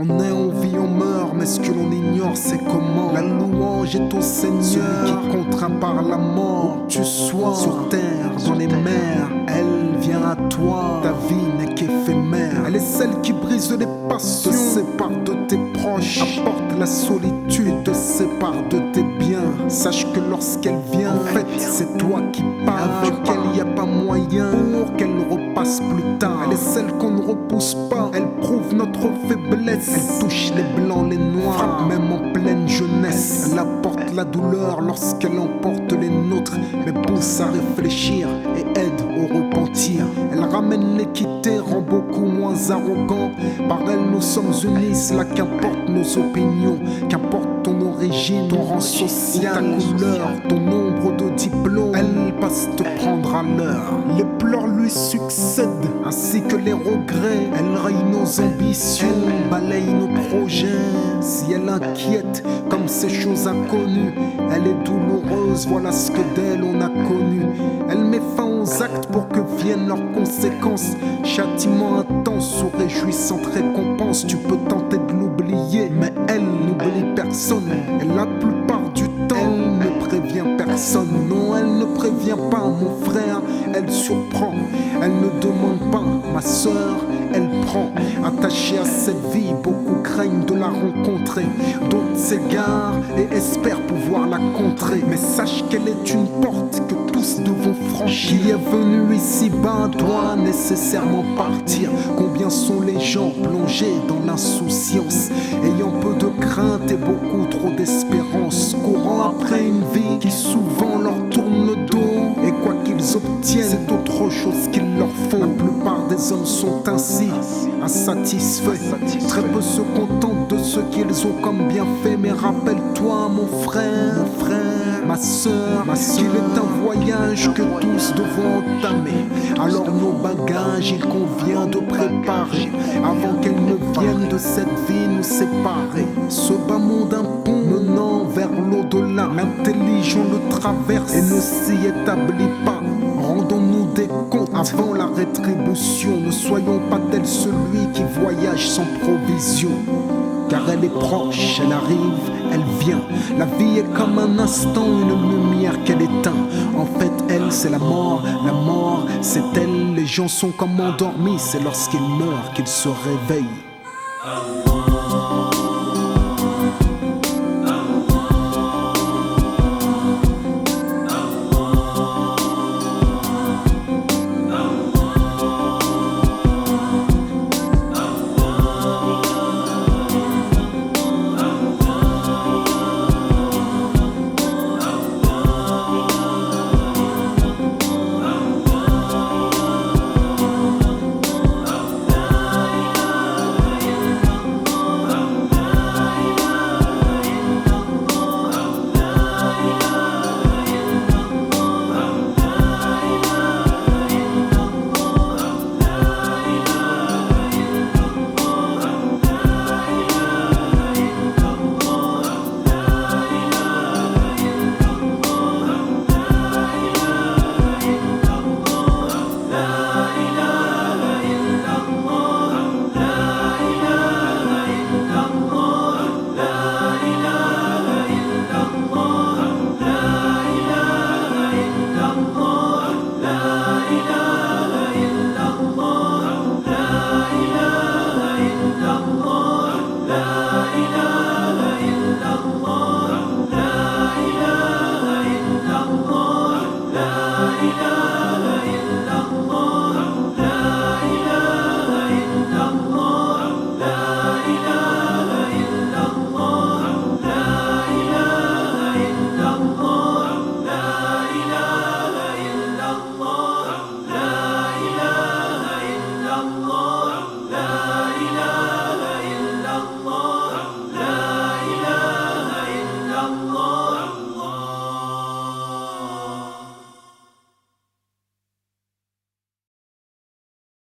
On est, on vit, on meurt, mais ce que l'on ignore c'est comment la louange est au Seigneur, celui qui contraint par la mort. Où tu sois, sur terre, dans les mers, elle vient à toi. Ta vie n'est qu'éphémère. Elle est celle qui brise les passions, te sépare de tes proches, apporte la solitude, te sépare de tes biens. Sache que lorsqu'elle vient, en fait, c'est toi qui pars. Avec elle, y a pas moyen pour qu'elle repasse plus tard. Elle est celle qu'on ne repousse pas, elle prouve notre faiblesse. Elle touche les blancs, les noirs, frappe même en pleine jeunesse. Elle apporte la douleur lorsqu'elle emporte les nôtres, mais pousse à réfléchir et aide au repentir. Elle ramène l'équité, rend beaucoup moins arrogant. Par elle nous sommes unis, cela qu'importe nos opinions, qu'importe ton origine, ton rang social, ta couleur, ton nombre de diplômes. Elle passe te prendre à l'heure. Les pleurs lui succèdent, ainsi que les regrets. Elle raye nos ambitions, balaye nos projets. Si elle inquiète comme ces choses inconnues, elle est douloureuse, voilà ce que d'elle on a connu. Elle met fin aux actes pour que viennent leurs conséquences. Châtiment intense ou réjouissante récompense. Tu peux tenter de l'oublier, mais elle n'oublie personne. Et la plupart du temps, elle ne prévient personne. Non, elle ne prévient pas mon frère, elle surprend. Elle ne demande pas, ma soeur, elle prend. Attachée à cette vie, beaucoup craignent de la rencontrer. D'autres s'égarent et espèrent pouvoir la contrer. Mais sache qu'elle est une porte que tous devons franchir. Qui est venu ici-bas doit nécessairement partir. Combien sont les gens plongés dans l'insouciance, ayant peu de crainte et beaucoup trop d'espérance, courant après une vie qui souvent leur tourne le dos. Et quoi qu'ils obtiennent, c'est autre chose qu'il leur faut. La plupart des hommes sont ainsi, insatisfaits. Très peu se contentent de ce qu'ils ont comme bienfait. Mais rappelle-toi mon frère, ma soeur, qu'il est un voyage que tous devons entamer. Alors nos bagages il convient de préparer, avant qu'elles ne viennent de cette vie nous séparer. Ce bas monde un pont menant vers l'au-delà. L'intelligent le traverse et ne s'y établit pas. Rendons-nous des comptes avant la rétribution. Ne soyons pas tels celui qui voyage sans provision. Car elle est proche, elle arrive, elle vient. La vie est comme un instant, une lumière qu'elle éteint. En fait, elle, c'est la mort, c'est elle. Les gens sont comme endormis, c'est lorsqu'ils meurent qu'ils se réveillent.